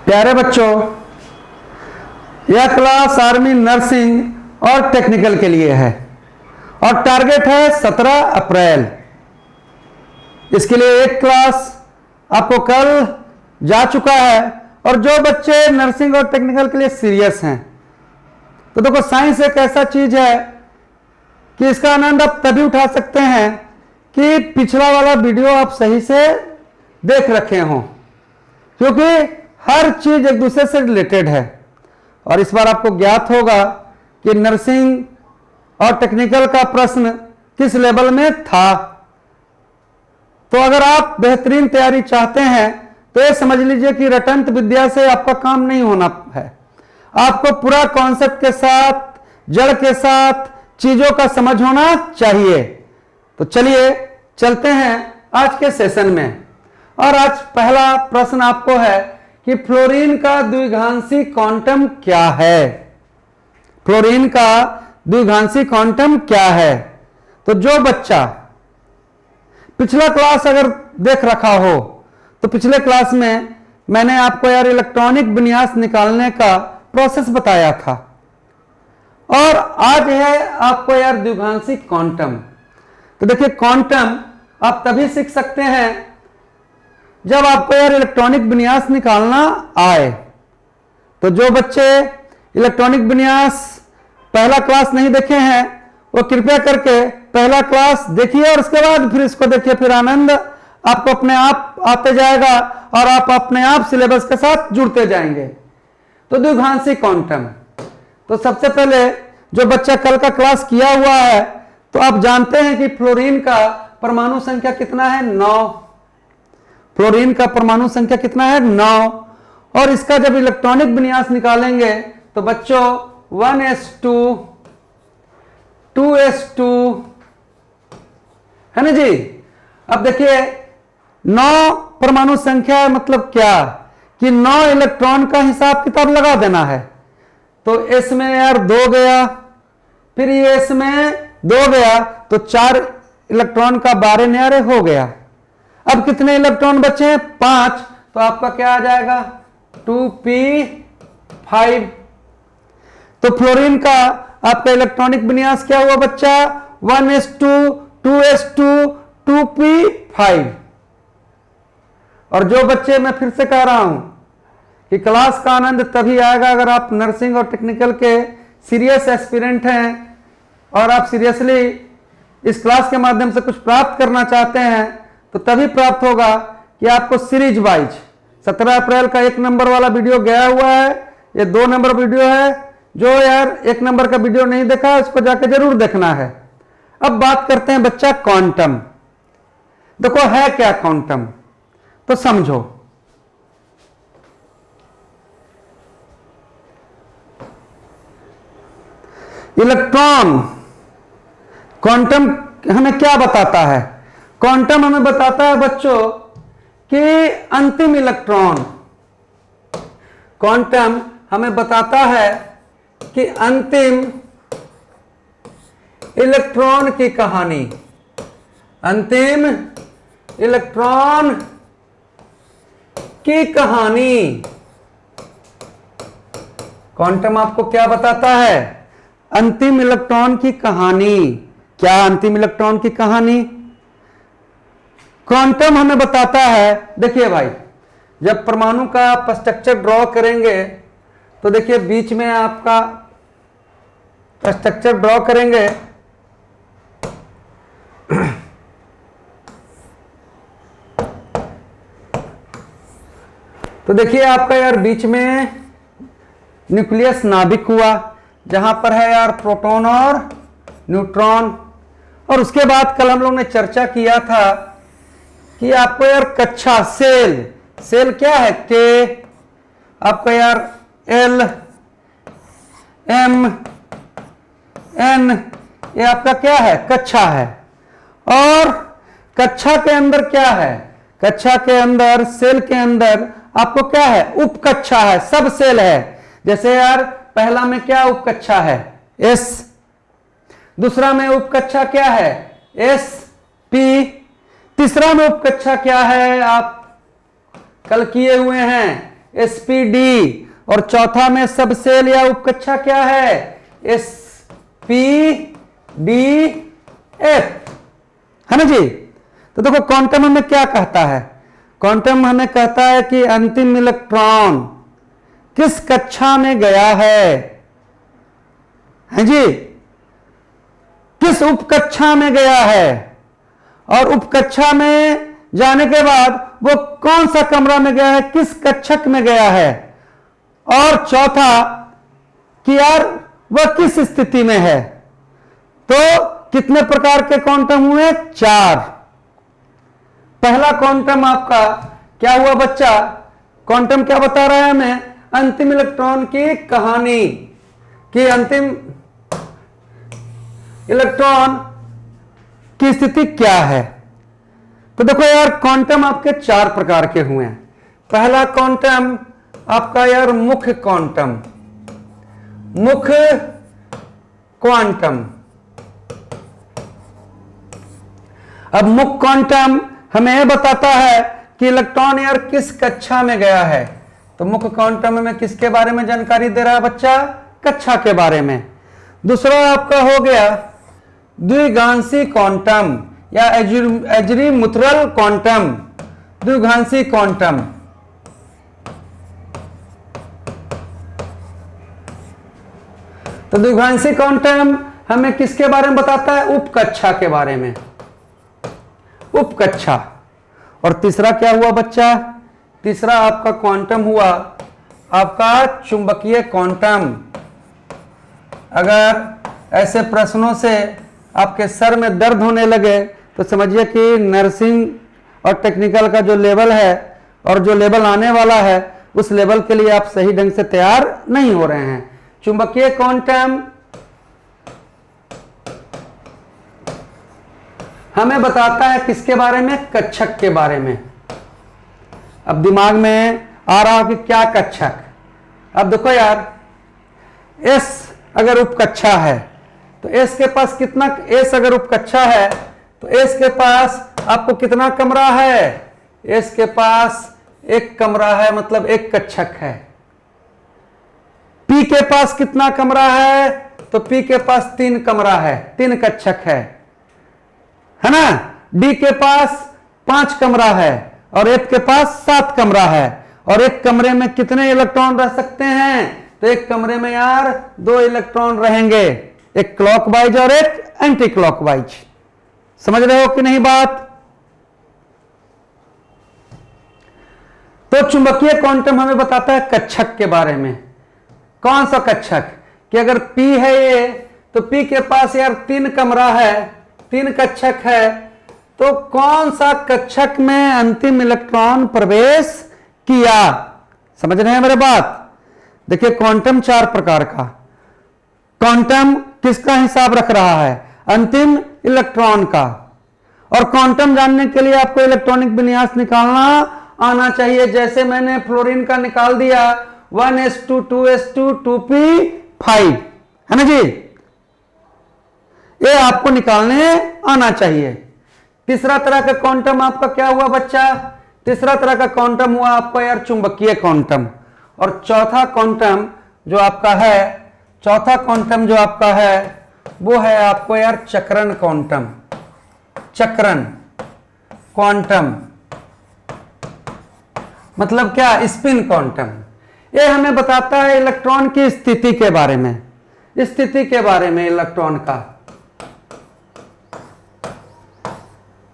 प्यारे बच्चों, यह क्लास आर्मी नर्सिंग और टेक्निकल के लिए है और टारगेट है 17 अप्रैल। इसके लिए एक क्लास आपको कल जा चुका है और जो बच्चे नर्सिंग और टेक्निकल के लिए सीरियस हैं, तो देखो साइंस एक ऐसा चीज है कि इसका आनंद आप तभी उठा सकते हैं कि पिछला वाला वीडियो आप सही से देख रखे हों, क्योंकि हर चीज एक दूसरे से रिलेटेड है। और इस बार आपको ज्ञात होगा कि नर्सिंग और टेक्निकल का प्रश्न किस लेवल में था। तो अगर आप बेहतरीन तैयारी चाहते हैं तो ये समझ लीजिए कि रटंत विद्या से आपका काम नहीं होना है। आपको पूरा कॉन्सेप्ट के साथ, जड़ के साथ चीजों का समझ होना चाहिए। तो चलिए चलते हैं आज के सेशन में। और आज पहला प्रश्न आपको है कि फ्लोरीन का द्विघांसी क्वांटम क्या है। फ्लोरीन का द्विघांसी क्वांटम क्या है? तो जो बच्चा पिछला क्लास अगर देख रखा हो तो पिछले क्लास में मैंने आपको यार इलेक्ट्रॉनिक विन्यास निकालने का प्रोसेस बताया था, और आज है आपको यार द्विघांसी क्वांटम। तो देखिए, क्वांटम आप तभी सीख सकते हैं जब आपको यार इलेक्ट्रॉनिक विन्यास निकालना आए। तो जो बच्चे इलेक्ट्रॉनिक विन्यास पहला क्लास नहीं देखे हैं वो कृपया करके पहला क्लास देखिए और उसके बाद फिर इसको देखिए, फिर आनंद आपको अपने आप आते जाएगा और आप अपने आप सिलेबस के साथ जुड़ते जाएंगे। तो द्विघांसी क्वांटम, तो सबसे पहले जो बच्चा कल का क्लास किया हुआ है तो आप जानते हैं कि फ्लोरीन का परमाणु संख्या कितना है? 9। फ्लोरीन का परमाणु संख्या कितना है? 9। और इसका जब इलेक्ट्रॉनिक विन्यास निकालेंगे तो बच्चों 1s2 2s2 है ना जी। अब देखिए 9 परमाणु संख्या मतलब क्या कि 9 इलेक्ट्रॉन का हिसाब किताब लगा देना है। तो इसमें यार 2 गया, फिर ये इसमें 2 गया, तो 4 इलेक्ट्रॉन का 12 न्यारे हो गया। अब कितने इलेक्ट्रॉन बचे हैं? 5। तो आपका क्या आ जाएगा? 2p5। तो फ्लोरीन का आपका इलेक्ट्रॉनिक विन्यास क्या हुआ बच्चा? 1s2 2s2 2p5। और जो बच्चे, मैं फिर से कह रहा हूं कि क्लास का आनंद तभी आएगा अगर आप नर्सिंग और टेक्निकल के सीरियस एस्पिरेंट हैं और आप सीरियसली इस क्लास के माध्यम से कुछ प्राप्त करना चाहते हैं, तो तभी प्राप्त होगा कि आपको सीरीज वाइज 17 अप्रैल का 1 नंबर वाला वीडियो गया हुआ है, ये 2 नंबर वीडियो है। जो यार 1 नंबर का वीडियो नहीं देखा उसको जाकर जरूर देखना है। अब बात करते हैं बच्चा क्वांटम। देखो है क्या क्वांटम, तो समझो। इलेक्ट्रॉन, क्वांटम हमें क्या बताता है? क्वांटम हमें बताता है बच्चों कि अंतिम इलेक्ट्रॉन, क्वांटम हमें बताता है कि अंतिम इलेक्ट्रॉन की कहानी, अंतिम इलेक्ट्रॉन की कहानी। क्वांटम आपको क्या बताता है? अंतिम इलेक्ट्रॉन की कहानी। क्या अंतिम इलेक्ट्रॉन की कहानी? क्वांटम हमें बताता है, देखिए भाई, जब परमाणु का आप स्ट्रक्चर ड्रॉ करेंगे तो देखिए बीच में आपका स्ट्रक्चर ड्रॉ करेंगे तो देखिए आपका यार बीच में न्यूक्लियस नाभिक हुआ, जहां पर है यार प्रोटॉन और न्यूट्रॉन। और उसके बाद कल हम लोग ने चर्चा किया था कि आपको यार कक्षा सेल, सेल क्या है? के, आपका यार एल एम एन, ये आपका क्या है? कक्षा है। और कक्षा के अंदर क्या है? कक्षा के अंदर, सेल के अंदर आपको क्या है? उपकक्षा है, सब सेल है। जैसे यार पहला में क्या उपकक्षा है? एस। दूसरा में उपकक्षा क्या है? S P. तीसरा में उपकक्षा क्या है? आप कल किए हुए हैं sp_d, और चौथा में सब सेल या उपकक्षा क्या है, sp_d_f, है ना जी। तो देखो क्वांटम हमें क्या कहता है, क्वांटम हमें कहता है कि अंतिम इलेक्ट्रॉन किस कक्षा में गया है जी, किस उपकक्षा में गया है, और उपकक्षा में जाने के बाद वो कौन सा कमरा में गया है, किस कक्षक में गया है, और चौथा कि यार वह किस स्थिति में है। तो कितने प्रकार के क्वांटम हुए, 4। पहला क्वांटम आपका क्या हुआ बच्चा, क्वांटम क्या बता रहा है हमें, अंतिम इलेक्ट्रॉन की कहानी, कि अंतिम इलेक्ट्रॉन की स्थिति क्या है। तो देखो यार क्वांटम आपके 4 प्रकार के हुए हैं। पहला क्वांटम आपका यार मुख्य क्वांटम, मुख्य क्वांटम। अब मुख्य क्वांटम हमें यह बताता है कि इलेक्ट्रॉन यार किस कक्षा में गया है। तो मुख्य क्वांटम में किसके बारे में जानकारी दे रहा है बच्चा, कक्षा के बारे में। दूसरा आपका हो गया द्विघांसी क्वांटम या एजीमुथरल क्वांटम, द्विघांसी क्वांटम। तो द्विघांसी क्वांटम हमें किसके बारे में बताता है, उपकक्षा के बारे में, उपकक्षा। और तीसरा क्या हुआ बच्चा, तीसरा आपका क्वांटम हुआ आपका चुंबकीय क्वांटम। अगर ऐसे प्रश्नों से आपके सर में दर्द होने लगे तो समझिए कि नर्सिंग और टेक्निकल का जो लेवल है और जो लेवल आने वाला है उस लेवल के लिए आप सही ढंग से तैयार नहीं हो रहे हैं। चुंबकीय क्वांटम हमें बताता है किसके बारे में, कक्षक के बारे में। अब दिमाग में आ रहा हो कि क्या कक्षक। अब देखो यार S अगर उपकक्षा है तो S के पास कितना, S अगर उपकक्षा है तो S के पास आपको कितना कमरा है, S के पास एक कमरा है, मतलब एक कक्षक है। P के पास कितना कमरा है, तो P के पास 3 कमरा है, 3 कक्षक है ना। D के पास 5 कमरा है और F के पास 7 कमरा है। और एक कमरे में कितने इलेक्ट्रॉन रह सकते हैं, तो एक कमरे में यार 2 इलेक्ट्रॉन रहेंगे, एक क्लॉकवाइज और एक एंटी क्लॉकवाइज। समझ रहे हो कि नहीं बात। तो चुंबकीय क्वांटम हमें बताता है कक्षक के बारे में। कौन सा कक्षक, कि अगर P है ये तो P के पास यार 3 कमरा है, 3 कक्षक है, तो कौन सा कक्षक में अंतिम इलेक्ट्रॉन प्रवेश किया। समझ रहे हैं मेरे बात। देखिए क्वांटम 4 प्रकार का, क्वांटम किसका हिसाब रख रहा है, अंतिम इलेक्ट्रॉन का। और क्वांटम जानने के लिए आपको इलेक्ट्रॉनिक विन्यास निकालना आना चाहिए। जैसे मैंने फ्लोरीन का निकाल दिया 1s2 2s2 2p5, है ना जी, ये आपको निकालने आना चाहिए। तीसरा तरह का क्वांटम आपका क्या हुआ बच्चा, तीसरा तरह का क्वांटम हुआ आपका यार चुंबकीय क्वांटम। और चौथा क्वांटम जो आपका है, चौथा क्वांटम जो आपका है वो है आपको यार चक्रण क्वांटम, चक्रण क्वांटम मतलब क्या, स्पिन क्वांटम। ये हमें बताता है इलेक्ट्रॉन की स्थिति के बारे में, स्थिति के बारे में इलेक्ट्रॉन का।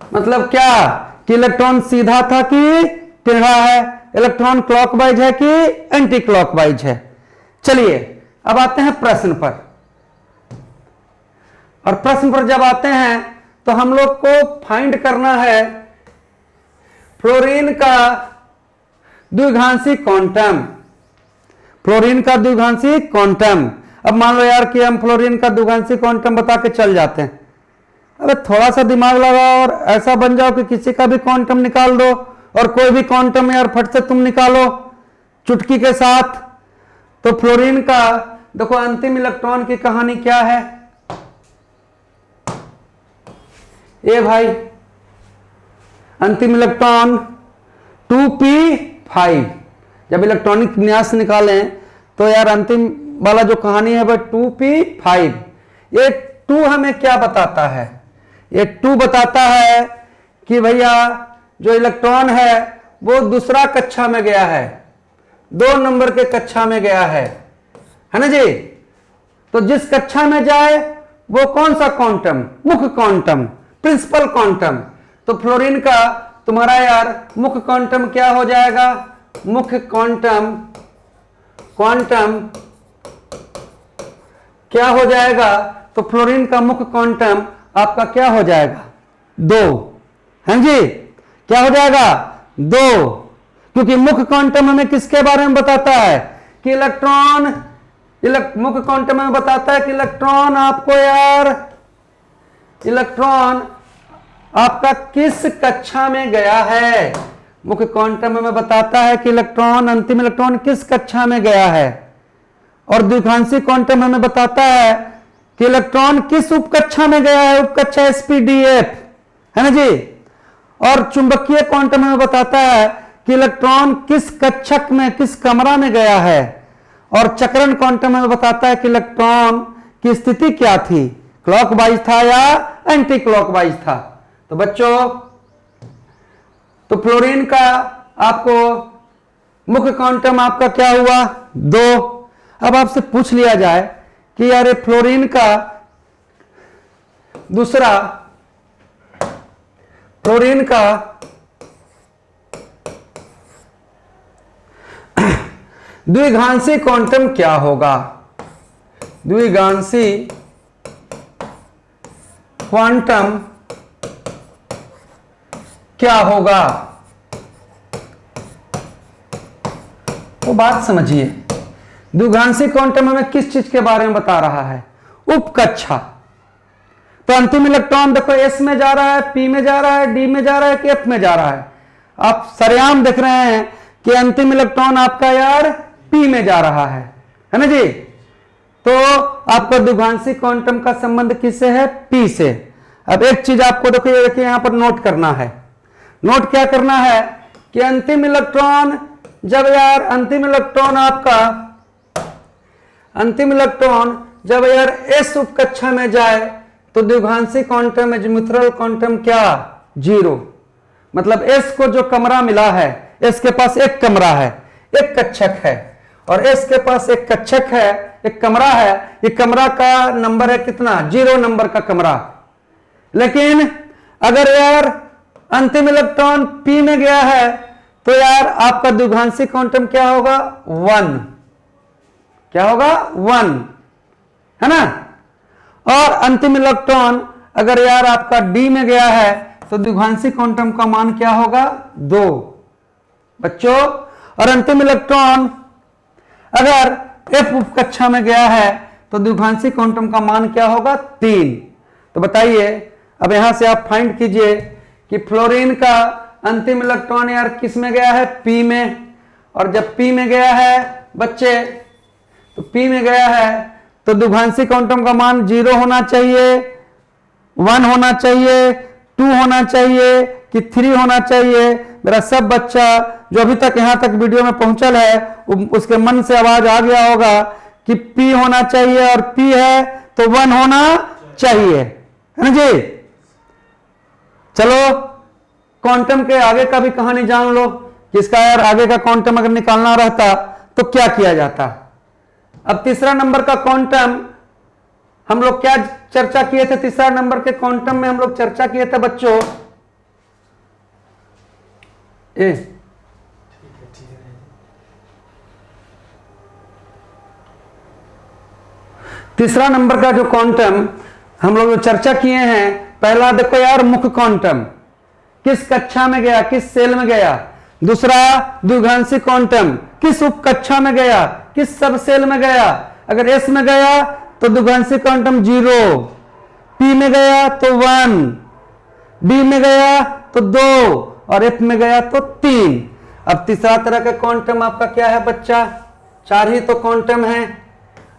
मतलब क्या कि इलेक्ट्रॉन सीधा था कि टेढ़ा है, इलेक्ट्रॉन क्लॉकवाइज है कि एंटी क्लॉकवाइज है। चलिए अब आते हैं प्रश्न पर। और प्रश्न पर जब आते हैं तो हम लोग को फाइंड करना है फ्लोरीन का द्विघांसी क्वांटम, फ्लोरीन का द्विघांसी क्वांटम। अब मान लो यार कि हम फ्लोरीन का द्विघांसी क्वांटम बता के चल जाते हैं। अबे थोड़ा सा दिमाग लगाओ और ऐसा बन जाओ कि किसी का भी क्वांटम निकाल दो, और कोई भी क्वांटम यार फट से तुम निकालो चुटकी के साथ। तो फ्लोरीन का देखो अंतिम इलेक्ट्रॉन की कहानी क्या है, ये भाई अंतिम इलेक्ट्रॉन 2p5, जब इलेक्ट्रॉनिक विन्यास निकालें तो यार अंतिम वाला जो कहानी है वह 2p5। ये 2 हमें क्या बताता है? ये 2 बताता है कि भैया जो इलेक्ट्रॉन है वो दूसरा कक्षा में गया है, 2 नंबर के कक्षा में गया है ना जी। तो जिस कक्षा में जाए वो कौन सा क्वांटम? मुख्य क्वांटम, प्रिंसिपल क्वांटम। तो फ्लोरीन का तुम्हारा यार मुख्य क्वांटम क्या हो जाएगा? मुख्य क्वांटम क्या हो जाएगा? तो फ्लोरीन का मुख्य क्वांटम आपका क्या हो जाएगा? 2। हाँ जी, क्या हो जाएगा? 2। क्योंकि मुख्य क्वांटम हमें किसके बारे में बताता है कि मुख्य क्वांटम हमें बताता है कि इलेक्ट्रॉन आपका किस कक्षा में गया है। मुख्य क्वांटम हमें बताता है कि अंतिम इलेक्ट्रॉन किस कक्षा में गया है। और द्विघांसी क्वांटम हमें बताता है कि इलेक्ट्रॉन किस उपकक्षा में गया है, उपकक्षा sp-df, है ना जी। और चुंबकीय क्वांटम हमें बताता है कि इलेक्ट्रॉन किस कक्षक में, किस कमरा में गया है। और चक्रण क्वांटम हमें बताता है कि इलेक्ट्रॉन की स्थिति क्या थी, क्लॉकवाइज था या एंटी क्लॉकवाइज था। तो बच्चों, तो फ्लोरीन का आपको मुख्य क्वांटम आपका क्या हुआ? 2। अब आपसे पूछ लिया जाए कि यार फ्लोरीन का दूसरा, फ्लोरीन का द्विघांसी क्वांटम क्या होगा? द्विघांसी क्वांटम क्या होगा? वो बात समझिए, द्विघांसी क्वांटम हमें किस चीज के बारे में बता रहा है? उपकक्षा। तो अंतिम इलेक्ट्रॉन देखो s में जा रहा है, p में जा रहा है, d में जा रहा है कि f में जा रहा है? आप सरेआम देख रहे हैं कि अंतिम इलेक्ट्रॉन आपका यार p में जा रहा है ना जी। तो आपका द्विघांसी क्वांटम का संबंध किससे है? p से। अब एक चीज आपको देखो, ये देखिए यहां पर नोट करना है। नोट क्या करना है कि अंतिम इलेक्ट्रॉन जब यार s उपकक्षा में जाए तो द्विघांसी क्वांटम एजिमुथरल क्वांटम क्या? 0। मतलब s को जो कमरा मिला है, s के पास एक कमरा है, एक कक्षक है, और s के पास एक कक्षक है, एक कमरा है। ये कमरा का नंबर है कितना? 0 नंबर का कमरा। लेकिन अगर यार अंतिम इलेक्ट्रॉन p में गया है तो यार आपका द्विघांसी क्वांटम क्या होगा? 1। क्या होगा? 1, है ना। और अंतिम इलेक्ट्रॉन अगर यार आपका d में गया है तो द्विघांसी क्वांटम का मान क्या होगा? 2 बच्चों। और अंतिम इलेक्ट्रॉन अगर f उपकक्षा में गया है तो द्विघांसी क्वांटम का मान क्या होगा? 3। तो बताइए, अब यहां से आप फाइंड कीजिए कि फ्लोरीन का अंतिम इलेक्ट्रॉन यार किस में गया है? p में। और जब p में गया है बच्चे, तो p में गया है तो द्विघांसी क्वांटम का मान 0 होना चाहिए, 1 होना चाहिए, 2 होना चाहिए कि 3 होना चाहिए? मेरा सब बच्चा जो अभी तक यहां तक वीडियो में पहुंचल है उसके मन से आवाज आ गया होगा कि p होना चाहिए, और p है तो 1 होना चाहिए, है ना जी। चलो क्वांटम के आगे का भी कहानी जान लो कि इसका यार आगे का क्वांटम अगर निकालना रहता तो क्या किया जाता। अब तीसरा नंबर का क्वांटम हम लोग क्या चर्चा किए थे? तीसरा नंबर के क्वांटम में हम लोग चर्चा किए थे बच्चों, तीसरा नंबर का जो क्वांटम हम लोग चर्चा किए हैं, पहला देखो यार मुख्य क्वांटम किस कक्षा में गया, किस सेल में गया। दूसरा द्विघांसी क्वांटम किस उपकक्षा में गया, किस सब सेल में गया। अगर s में गया तो द्विघांसी क्वांटम 0, p में गया तो 1, d में गया तो 2, और f में गया तो 3। अब तीसरा तरह का क्वांटम आपका क्या है बच्चा? 4 ही तो क्वांटम है,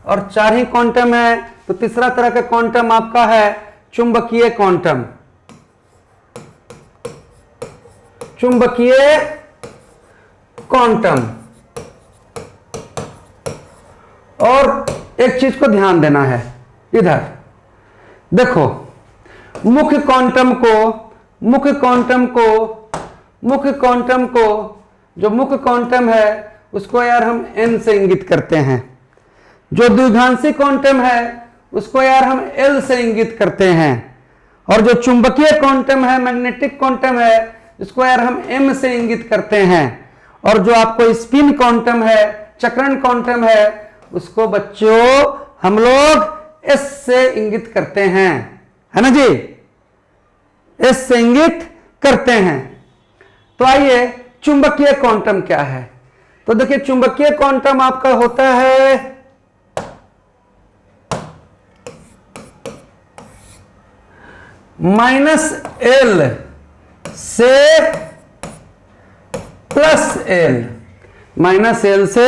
और 4 ही क्वांटम है तो तीसरा तरह का क्वांटम आपका है चुंबकीय क्वांटम। चुंबकीय क्वांटम और एक चीज को ध्यान देना है, इधर देखो, मुख्य क्वांटम को जो मुख्य क्वांटम है उसको यार हम n से इंगित करते हैं, जो द्विघांसी क्वांटम है उसको यार हम l से इंगित करते हैं, और जो चुंबकीय क्वांटम है, मैग्नेटिक क्वांटम है, इसको यार हम m से इंगित करते हैं, और जो आपको स्पिन क्वांटम है, चक्रण क्वांटम है, उसको बच्चों हम लोग s से इंगित करते हैं, है ना जी, s से इंगित करते हैं। तो आइए चुंबकीय क्वांटम क्या है, तो देखिए चुंबकीय क्वांटम आपका होता है -l से +l, -l से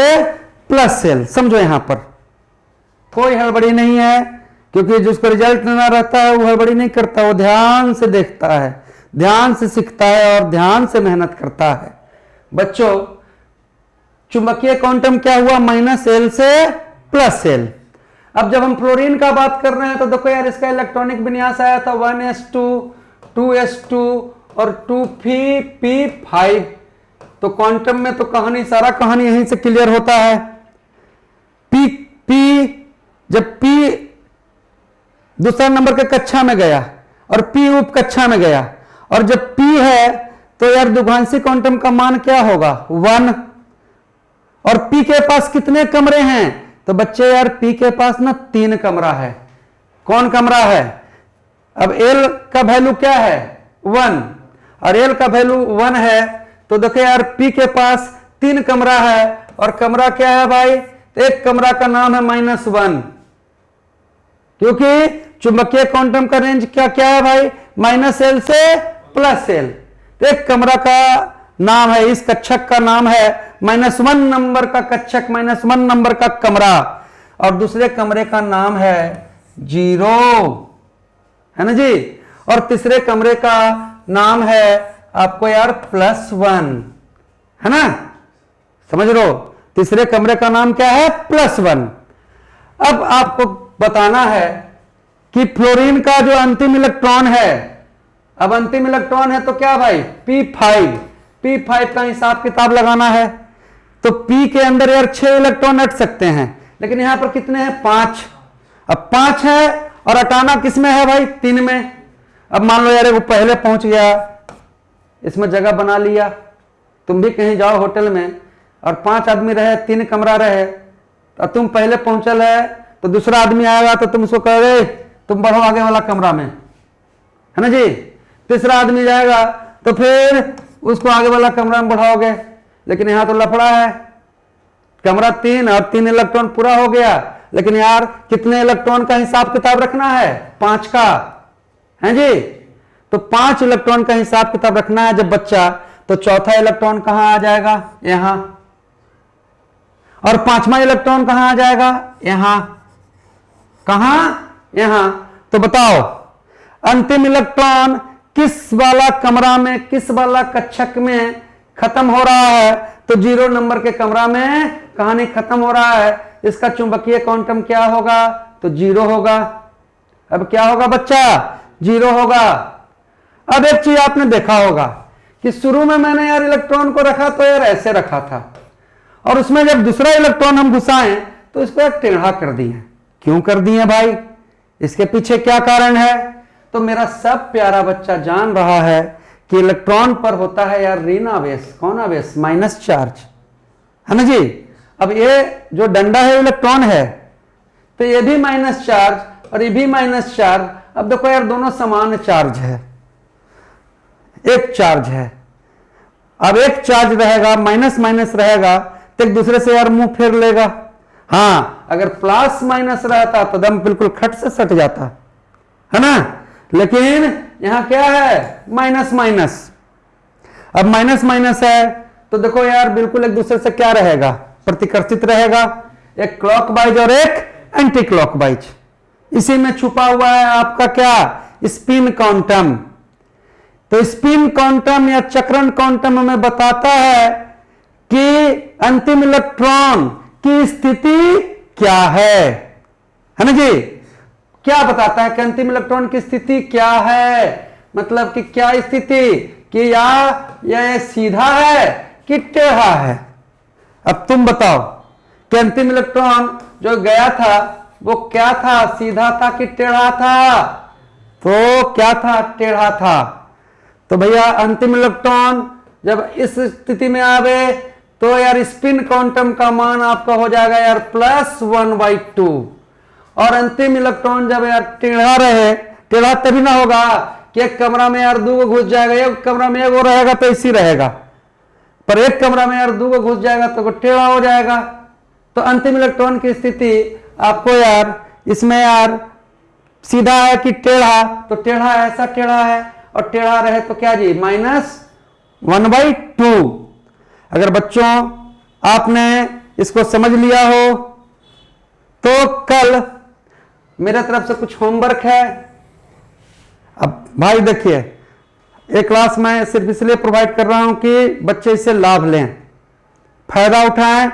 +l। समझो यहां पर कोई हड़बड़ी नहीं है, क्योंकि जिसको रिजल्ट ना रहता है वो हड़बड़ी नहीं करता, वो ध्यान से देखता है, ध्यान से सीखता है और ध्यान से मेहनत करता है। बच्चों चुंबकीय क्वांटम क्या हुआ, -l से +l। अब जब हम फ्लोरीन का बात कर रहे हैं तो देखो यार इसका इलेक्ट्रॉनिक विन्यास आया था 1s2 2s2 और 2p5। तो क्वांटम में तो सारा कहानी यहीं से क्लियर होता है। जब p दूसरा नंबर के कक्षा में गया और p उप कक्षा में गया, और जब p है तो यार द्विघांसी क्वांटम का मान क्या होगा 1, और p के पास कितने कमरे हैं, तो बच्चे यार p के पास ना 3 कमरा है। कौन कमरा है, अब l का वैल्यू क्या है 1, और l का वैल्यू 1 है, तो देखो यार p के पास 3 कमरा है, और कमरा क्या है भाई, तो एक कमरा का नाम है -1, क्योंकि चुंबकीय क्वांटम का रेंज क्या क्या है भाई, -l से +l। तो एक कमरा का नाम है, इस कक्षक का नाम है -1 नंबर का कक्षक, -1 नंबर का कमरा, और दूसरे कमरे का नाम है 0, है ना जी, और तीसरे कमरे का नाम है आपको यार +1, है ना, समझ लो, तीसरे कमरे का नाम क्या है +1। अब आपको बताना है कि फ्लोरीन का जो अंतिम इलेक्ट्रॉन है, अब अंतिम इलेक्ट्रॉन है तो क्या भाई p5 का हिसाब किताब लगाना है। तो p के अंदर यार 6 इलेक्ट्रॉन हट सकते हैं, लेकिन यहां पर कितने हैं 5। अब 5 है और हटाना किस में है भाई 3 में। अब मान लो यार वो पहले पहुंच गया, इसमें जगह बना लिया, तुम भी कहीं जाओ होटल में और 5 आदमी रहे, 3 कमरा रहे, तो तुम पहले पहुंचल है, तो दूसरा आदमी आएगा तो तुम उसको कहोगे तुम बढ़ो आगे वाला कमरा में, है ना जी। तीसरा आदमी जाएगा तो फिर उसको आगे वाला कमरा में बढ़ाओगे, लेकिन यहां तो लफड़ा है, कमरा 3 और 3 इलेक्ट्रॉन पूरा हो गया, लेकिन यार कितने इलेक्ट्रॉन का हिसाब किताब रखना है 5 का, है जी। तो 5 इलेक्ट्रॉन का हिसाब किताब रखना है जब बच्चा, तो चौथा इलेक्ट्रॉन कहां आ जाएगा यहां, और 5वां इलेक्ट्रॉन कहां आ जाएगा यहां, कहां यहां। तो बताओ अंतिम इलेक्ट्रॉन किस वाला कमरा में, किस वाला कक्षक में खत्म हो रहा है, तो 0 नंबर के कमरा में कहानी खत्म हो रहा है। इसका चुंबकीय क्वांटम क्या होगा, तो 0 होगा। अब क्या होगा बच्चा 0 होगा। अब एक चीज आपने देखा होगा कि शुरू में मैंने यार इलेक्ट्रॉन को रखा तो यार ऐसे रखा था, और उसमें जब दूसरा इलेक्ट्रॉन हम घुसाएं तो इसको एक टेढ़ा कर दिए। क्यों कर दिए भाई, इसके पीछे क्या कारण है। तो मेरा सब प्यारा बच्चा जान रहा है कि इलेक्ट्रॉन पर होता है यार ऋण आवेश, कौन आवेश, माइनस चार्ज, है ना जी। अब ये जो डंडा है इलेक्ट्रॉन है, तो ये भी माइनस चार्ज और ये भी माइनस चार्ज। अब देखो यार दोनों समान चार्ज है, एक चार्ज है। अब एक चार्ज रहेगा, माइनस माइनस रहेगा, तो एक दूसरे से यार मुंह फेर लेगा। हाँ अगर प्लस माइनस रहता तो दम बिल्कुल खट से सट जाता, है ना, लेकिन यहां क्या है माइनस माइनस। अब माइनस माइनस है तो देखो यार बिल्कुल एक दूसरे से क्या रहेगा, प्रतिकर्षित रहेगा, एक क्लॉकवाइज और एक एंटी क्लॉकवाइज। इसी में छुपा हुआ है आपका क्या, स्पिन क्वांटम। तो स्पिन क्वांटम या चक्रण क्वांटम हमें बताता है कि अंतिम इलेक्ट्रॉन की स्थिति क्या है ना जी? क्या बताता है कि अंतिम इलेक्ट्रॉन की स्थिति क्या है, मतलब कि क्या स्थिति कि या यह सीधा है कि टेढ़ा है। अब तुम बताओ कि अंतिम इलेक्ट्रॉन जो गया था वो क्या था, सीधा था कि टेढ़ा था? तो क्या था, टेढ़ा था। तो भैया अंतिम इलेक्ट्रॉन जब इस स्थिति में आवे तो यार स्पिन क्वांटम का मान आपका हो जाएगा यार +1/2। और अंतिम इलेक्ट्रॉन जब यार टेढ़ा रहे, टेढ़ा तभी ना होगा कि एक कमरा में यार दो घुस जाएगा, एक कमरा में एक रहेगा तो इसी रहेगा, पर एक कमरा में यार दो घुस जाएगा तो टेढ़ा हो जाएगा। तो अंतिम इलेक्ट्रॉन की स्थिति आपको यार इसमें यार सीधा है कि टेढ़ा, तो टेढ़ा ऐसा टेढ़ा है, और टेढ़ा रहे तो क्या जी, -1/2। अगर बच्चों आपने इसको समझ लिया हो तो कल मेरे तरफ से कुछ होमवर्क है। अब भाई देखिए, एक क्लास मैं सिर्फ इसलिए प्रोवाइड कर रहा हूं कि बच्चे इससे लाभ लें, फायदा उठाएं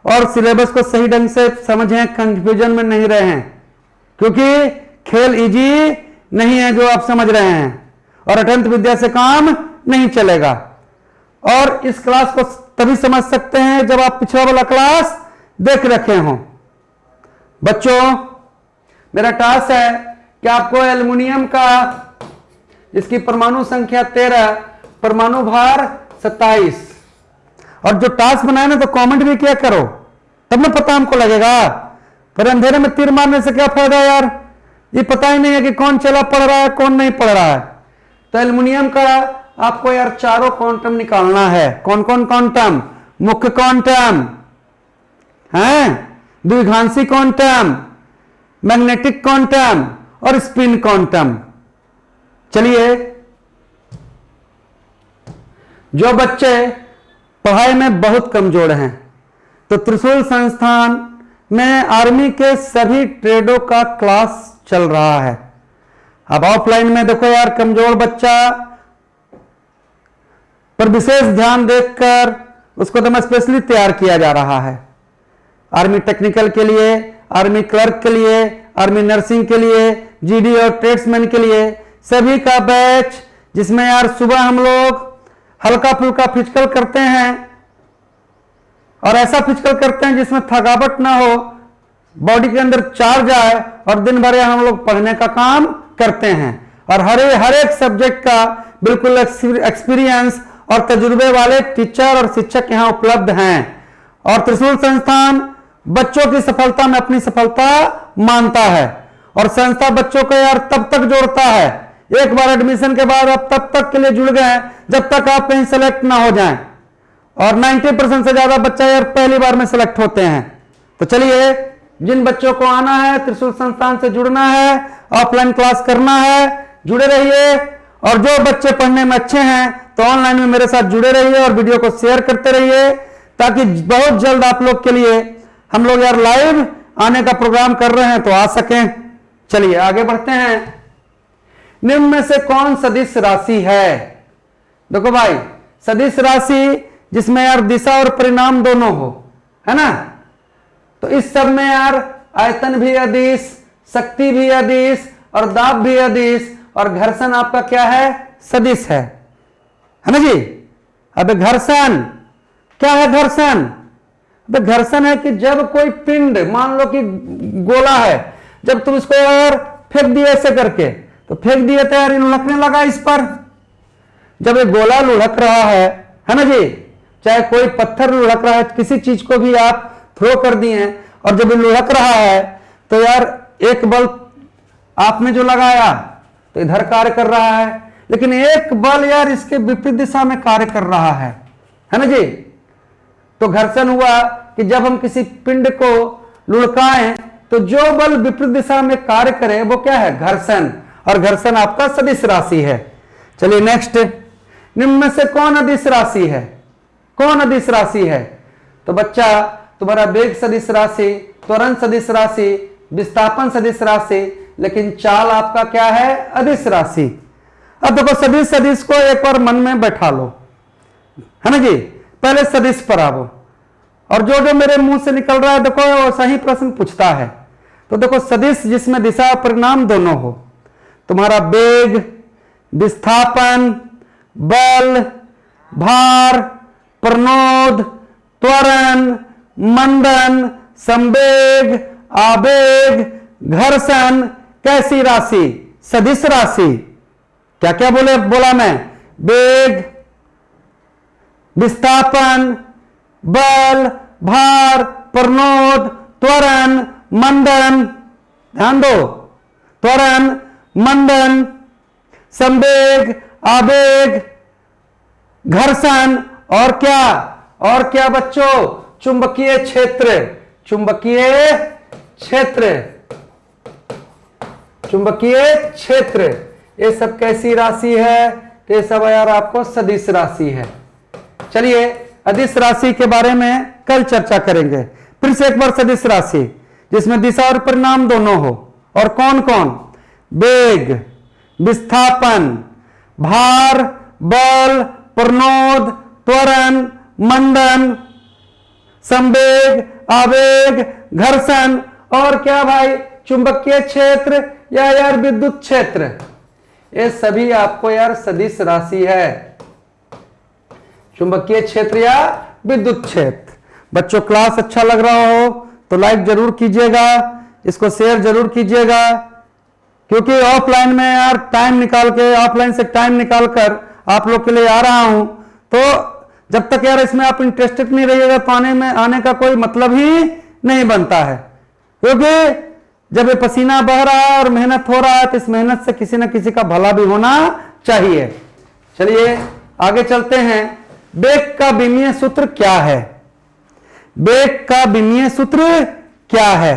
और सिलेबस को सही ढंग से समझें, कंफ्यूजन में नहीं रहें, क्योंकि खेल इजी नहीं है जो आप समझ रहे हैं, और अत्यंत विद्या से काम नहीं चलेगा। और इस क्लास को तभी समझ सकते हैं जब आप पिछला वाला क्लास देख रखे हों। बच्चों मेरा टास्क है कि आपको एल्युमिनियम का, जिसकी परमाणु संख्या 13, परमाणु भार 27, और जो टास्क बनाए ना तो कमेंट भी किया करो, तब ना पता हमको लगेगा। पर अंधेरे में तीर मारने से क्या फायदा यार, ये पता ही नहीं है कि कौन चला पढ़ रहा है कौन नहीं पढ़ रहा है। तो एल्युमिनियम का आपको यार चारों क्वांटम निकालना है। कौन कौन क्वांटम? मुख्य क्वांटम है, द्विघांसी क्वांटम, मैग्नेटिक क्वांटम और स्पिन क्वांटम। चलिए, जो बच्चे पढ़ाई में बहुत कमजोर हैं तो त्रिशूल संस्थान में आर्मी के सभी ट्रेडों का क्लास चल रहा है। अब ऑफलाइन में देखो यार, कमजोर बच्चा पर विशेष ध्यान देकर उसको तो स्पेशली तैयार किया जा रहा है। आर्मी टेक्निकल के लिए, आर्मी क्लर्क के लिए, आर्मी नर्सिंग के लिए, जीडी और ट्रेड्समैन के लिए सभी का बैच, जिसमें यार सुबह हम लोग हल्का फुल्का फिजिकल करते हैं, और ऐसा फिजिकल करते हैं जिसमें थकावट ना हो, बॉडी के अंदर चार्ज आए, और दिन भर हम लोग पढ़ने का काम करते हैं। और हर एक सब्जेक्ट का बिल्कुल एक्सपीरियंस और तजुर्बे वाले टीचर और शिक्षक यहां उपलब्ध हैं। और त्रिशूल संस्थान बच्चों की सफलता में अपनी सफलता मानता है, और संस्था बच्चों को यार तब तक जोड़ता है, एक बार एडमिशन के बाद आप तब तक के लिए जुड़ गए जब तक आप कहीं सेलेक्ट ना हो जाएं, और 90% से ज्यादा बच्चा यार पहली बार में सेलेक्ट होते हैं। तो चलिए, जिन बच्चों को आना है, त्रिशूल संस्थान से जुड़ना है, ऑफलाइन क्लास करना है, जुड़े रहिए। और जो बच्चे पढ़ने में अच्छे हैं तो ऑनलाइन में मेरे साथ जुड़े रहिए और वीडियो को शेयर करते रहिए, ताकि बहुत जल्द आप लोग के लिए हम लोग यार लाइव आने का प्रोग्राम कर रहे हैं तो आ सकें। चलिए आगे बढ़ते हैं। निम्न में से कौन सदिश राशि है? देखो भाई, सदिश राशि जिसमें यार दिशा और परिणाम दोनों हो, है ना, तो इस सब में यार आयतन भी अदिश, शक्ति भी अदिश, और दाब भी अदिश, और घर्षण आपका क्या है? सदिश है ना जी। अब घर्षण क्या है? घर्षण, तो घर्षण है कि जब कोई पिंड, मान लो कि गोला है, जब तुम इसको यार फेंक दिए ऐसे करके, तो फेंक दिए तो यार लुढ़कने लगा इस पर। जब ये गोला लुढ़क रहा है ना जी, चाहे कोई पत्थर लुढ़क रहा है, किसी चीज को भी आप थ्रो कर दिए, और जब ये लुढ़क रहा है तो यार एक बल आपने जो लगाया तो इधर कार्य कर रहा है, लेकिन एक बल यार इसके विपरीत दिशा में कार्य कर रहा है ना जी। तो घर्षण हुआ कि जब हम किसी पिंड को लुढ़काएं तो जो बल विपरीत दिशा में कार्य करे वो क्या है? घर्षण। और घर्षण आपका सदिश राशि है। चलिए नेक्स्ट, निम्न में से कौन अदिश राशि है? कौन अदिश राशि है? तो बच्चा तुम्हारा वेग सदिश राशि, त्वरण सदिश राशि, विस्थापन सदिश राशि, लेकिन चाल आपका क्या है? अदिश राशि। अब देखो, सदिश सदिश को एक बार मन में बैठा लो, है ना जी। पहले सदिश पर आओ, और जो जो मेरे मुंह से निकल रहा है देखो वो सही प्रश्न पूछता है। तो देखो सदिश जिसमें दिशा और परिणाम दोनों हो, तुम्हारा वेग, विस्थापन, बल, भार, प्रणोद, त्वरण, मंदन, संवेग, आवेग, घर्षण, कैसी राशि? सदिश राशि। क्या क्या बोला मैं? वेग, विस्थापन, बल, भार, प्रणोद, त्वरण, मंदन, ध्यान दो, त्वरण, मंदन, संवेग, आवेग, घर्षण और क्या बच्चों? चुंबकीय क्षेत्र। चुंबकीय क्षेत्र, चुंबकीय क्षेत्र, ये सब कैसी राशि है? ये सब यार आपको सदिश राशि है। चलिए अदिश राशि के बारे में कल चर्चा करेंगे। फिर से एक बार सदिश राशि जिसमें दिशा और परिणाम दोनों हो, और कौन कौन? वेग, विस्थापन, भार, बल, प्रणोद, त्वरण, मंदन, संवेग, आवेग, घर्षण और क्या भाई? चुंबकीय क्षेत्र या यार विद्युत क्षेत्र। ये सभी आपको यार सदिश राशि है। चुंबकीय क्षेत्र या विद्युत क्षेत्र। बच्चों क्लास अच्छा लग रहा हो तो लाइक जरूर कीजिएगा, इसको शेयर जरूर कीजिएगा, क्योंकि ऑफलाइन में यार टाइम निकाल के, ऑफलाइन से टाइम निकाल कर आप लोग के लिए आ रहा हूं। तो जब तक यार इसमें आप इंटरेस्टेड नहीं रहिएगा तो आने का कोई मतलब ही नहीं बनता है, क्योंकि जब ये पसीना बह रहा है और मेहनत हो रहा है तो इस मेहनत से किसी न किसी का भला भी होना चाहिए। चलिए आगे चलते हैं। वेग का विमीय सूत्र क्या है? वेग का विमीय सूत्र क्या है?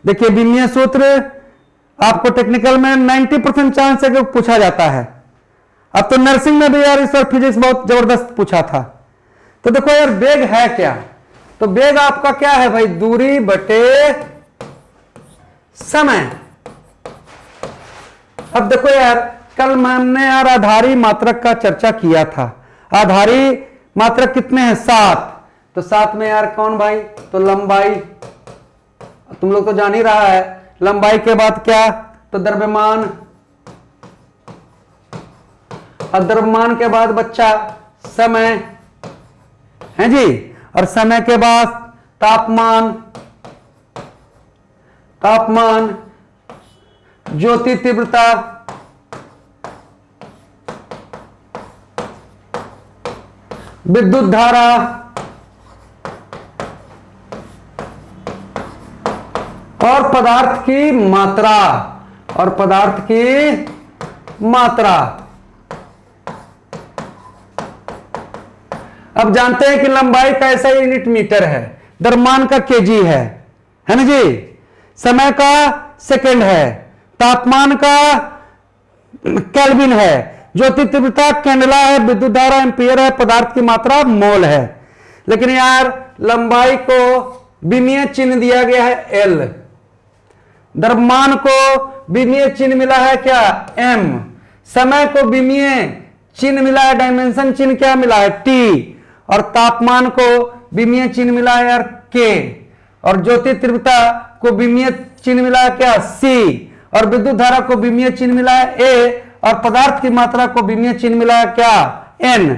देखिए विमीय सूत्र आपको टेक्निकल में 90% चांस है कि पूछा जाता है। अब तो नर्सिंग में भी यार इस बार फिजिक्स बहुत जबरदस्त पूछा था। तो देखो यार वेग है क्या? तो वेग आपका क्या है भाई? दूरी बटे समय। अब देखो यार कल हमने यार आधारी मात्रक का चर्चा किया था। आधारी मात्रक कितने हैं? 7। तो 7 में यार कौन भाई? तो लंबाई, तुम लोग तो जान ही रहा है। लंबाई के बाद क्या? तो द्रव्यमान, और द्रव्यमान के बाद बच्चा समय है जी, और समय के बाद तापमान, तापमान, ज्योति तीव्रता, विद्युत धारा, और पदार्थ की मात्रा, और पदार्थ की मात्रा। अब जानते हैं कि लंबाई का ऐसा यूनिट मीटर है, द्रव्यमान का केजी है ना जी, समय का सेकंड है, तापमान का केल्विन है, ज्योति तीव्रता कैंडेला है, विद्युत धारा एम्पियर है, पदार्थ की मात्रा मोल है। लेकिन यार लंबाई को विमीय चिन्ह दिया गया है एल, द्रव्यमान को विमीय चिन्ह मिला है क्या? एम, समय को विमीय चिन्ह मिला है, डायमेंशन चिन्ह क्या मिला है? टी, और तापमान को विमीय चिन्ह मिला है यार के, और ज्योति तीव्रता को विमीय चिन्ह मिला है क्या? सी, और विद्युत धारा को विमीय चिन्ह मिला है ए, और पदार्थ की मात्रा को विमीय चिन्ह मिला है क्या? एन।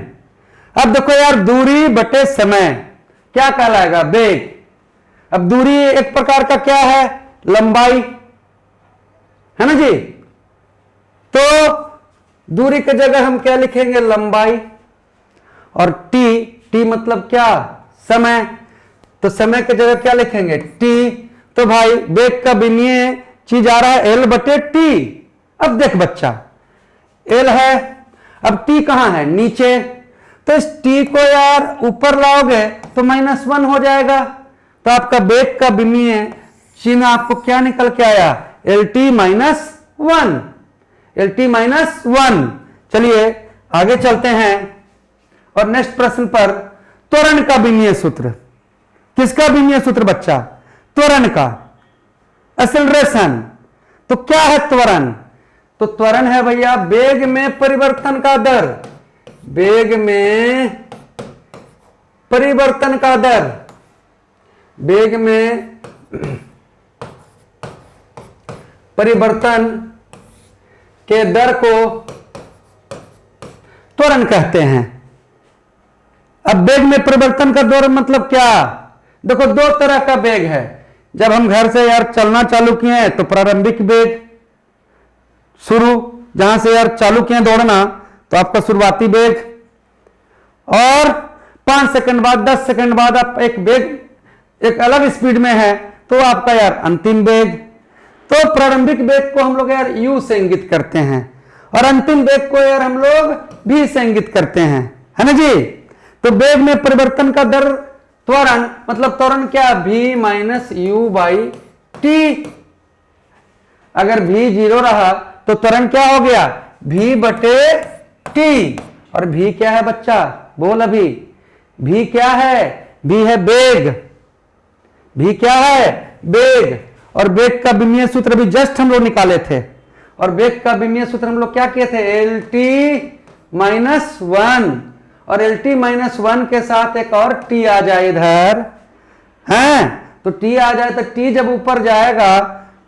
अब देखो यार दूरी बटे समय क्या कहलाएगा? वेग। अब दूरी एक प्रकार का क्या है? लंबाई है ना जी। तो दूरी की जगह हम क्या लिखेंगे? लंबाई। और टी, टी मतलब क्या? समय। तो समय की जगह क्या लिखेंगे? टी। तो भाई वेग का विमीय चीज आ रहा है एल बटे टी। अब देख बच्चा एल है, अब टी कहां है? नीचे। तो इस टी को यार ऊपर लाओगे तो -1 हो जाएगा। तो आपका वेग का विमीय चिन्ह आपको क्या निकल के आया? L T -1, L T -1। चलिए आगे चलते हैं और नेक्स्ट प्रश्न पर। त्वरण का विमीय सूत्र। किसका विमीय सूत्र बच्चा? त्वरण का, एक्सेलरेशन। तो क्या है त्वरण? तो त्वरण है भैया वेग में परिवर्तन का दर, वेग में परिवर्तन का दर। वेग में परिवर्तन के दर को त्वरण कहते हैं। अब वेग में परिवर्तन का दर मतलब क्या? देखो, दो तरह का वेग है। जब हम घर से यार चलना चालू किए हैं तो प्रारंभिक वेग शुरू, जहां से यार चालू किए दौड़ना, तो आपका शुरुआती वेग, और 5 सेकंड बाद 10 सेकंड बाद आप एक वेग एक अलग स्पीड में है तो आपका यार अंतिम वेग। तो प्रारंभिक वेग को हम लोग यार u से इंगित करते हैं और अंतिम वेग को यार हम लोग v से इंगित करते हैं, है ना जी। तो वेग में परिवर्तन का दर त्वरण मतलब त्वरण क्या? v minus you by T. अगर v 0 रहा तो त्वरण क्या हो गया? v बटे t। और v क्या है बच्चा? बोल अभी, v क्या है? v है वेग। v क्या है? वेग। और वेग का विमीय सूत्र भी जस्ट हम लोग निकाले थे। और वेग का विमीय सूत्र हम लोग क्या किए थे? L T minus 1। और एल टी माइनस 1 के साथ एक और टी आ जाए इधर, हैं? तो टी आ जाए तो टी जब ऊपर जाएगा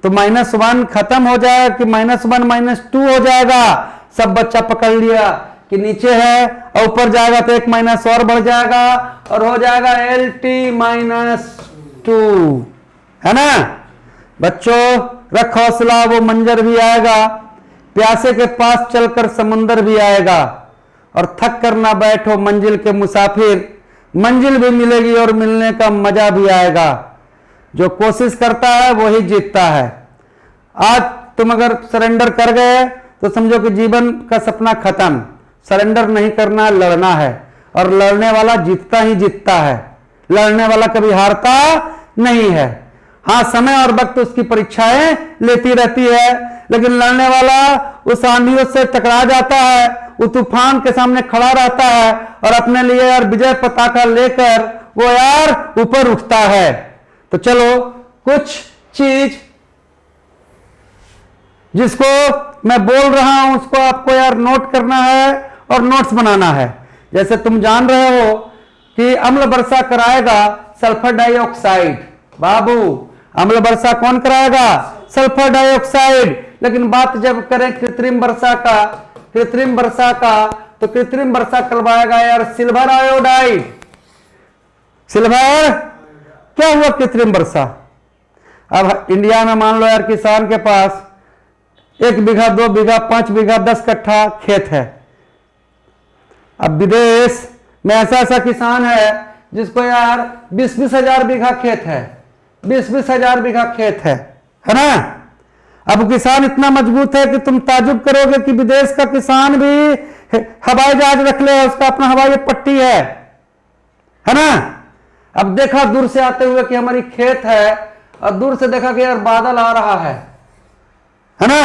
तो -1 खत्म हो जाएगा कि -1 -2 हो जाएगा। सब बच्चा पकड़ लिया कि नीचे है और ऊपर जाएगा तो एक माइनस और बढ़ जाएगा और हो जाएगा एल टी माइनस 2, है ना बच्चों? रख हौसला, वो मंजर भी आएगा। प्यासे के पास चलकर समुंदर भी आएगा। और थक कर ना बैठो मंजिल के मुसाफिर, मंजिल भी मिलेगी और मिलने का मजा भी आएगा। जो कोशिश करता है वही जीतता है। आज तुम अगर सरेंडर कर गए तो समझो कि जीवन का सपना खत्म। सरेंडर नहीं करना, लड़ना है, और लड़ने वाला जीतता ही जीतता है। लड़ने वाला कभी हारता नहीं है। हाँ, समय और वक्त उसकी परीक्षाएं लेती रहती है, लेकिन लड़ने वाला उस आंधियों से टकरा जाता है, वो तूफान के सामने खड़ा रहता है और अपने लिए यार विजय पताका लेकर वो यार ऊपर उठता है। तो चलो, कुछ चीज जिसको मैं बोल रहा हूं उसको आपको यार नोट करना है और नोट्स बनाना है। जैसे तुम जान रहे हो कि अम्ल वर्षा कराएगा सल्फर डाइऑक्साइड। बाबू, अम्ल वर्षा कौन कराएगा? Sulphur dioxide. लेकिन बात जब करें कृत्रिम वर्षा का तो कृत्रिम वर्षा करवाएगा यार सिल्वर आयोडाइड। सिल्वर क्या हुआ? कृत्रिम वर्षा। अब इंडिया में मान लो यार किसान के पास 1 बीघा 2 बीघा 5 बीघा 10 कट्ठा खेत है। अब विदेश में ऐसा किसान है जिसको यार 20-20 हजार बीघा खेत है, 20-20 हजार बीघा खेत है ना। अब किसान इतना मजबूत है कि तुम ताजुब करोगे कि विदेश का किसान भी हवाई जहाज रख ले, उसका अपना हवाई पट्टी है ना। अब देखा दूर से आते हुए कि हमारी खेत है और दूर से देखा कि यार बादल आ रहा है ना।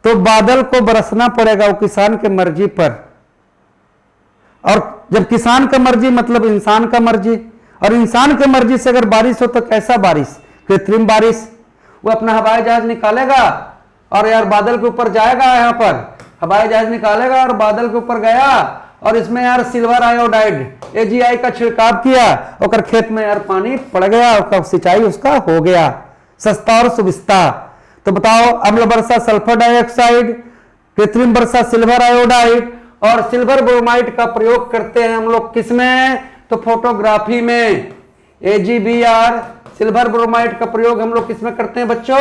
तो बादल को बरसना पड़ेगा वो किसान के मर्जी पर। और जब किसान का मर्जी मतलब इंसान का मर्जी, और इंसान के मर्जी से अगर बारिश हो तो कैसा बारिश? कृत्रिम बारिश। वो अपना हवाई जहाज निकालेगा और यार बादल के ऊपर जाएगा, यहाँ पर हवाई जहाज निकालेगा और बादल के ऊपर गया और इसमें यार सिल्वर आयोडाइड AgI का छिड़काव किया और खेत में यार पानी पड़ गया और सिंचाई उसका हो गया, सस्ता और सुविस्ता। तो बताओ, अम्ल वर्षा सल्फर डाइऑक्साइड, कृत्रिम वर्षा सिल्वर आयोडाइड, और सिल्वर ब्रोमाइड का प्रयोग करते हैं हम लोग किसमें? तो फोटोग्राफी में। AgBr सिल्वर ब्रोमाइड का प्रयोग हम लोग किसमें करते हैं बच्चों?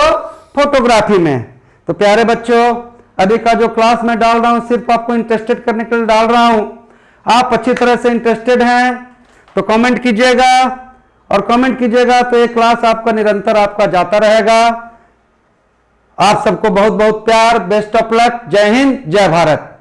फोटोग्राफी में। तो प्यारे बच्चों, अभी का जो क्लास में डाल रहा हूं सिर्फ आपको इंटरेस्टेड करने के लिए डाल रहा हूं। आप अच्छी तरह से इंटरेस्टेड हैं तो कमेंट कीजिएगा, और कमेंट कीजिएगा तो ये क्लास आपका निरंतर आपका जाता रहेगा। आप सबको बहुत बहुत प्यार, बेस्ट ऑफ लक, जय हिंद, जय भारत।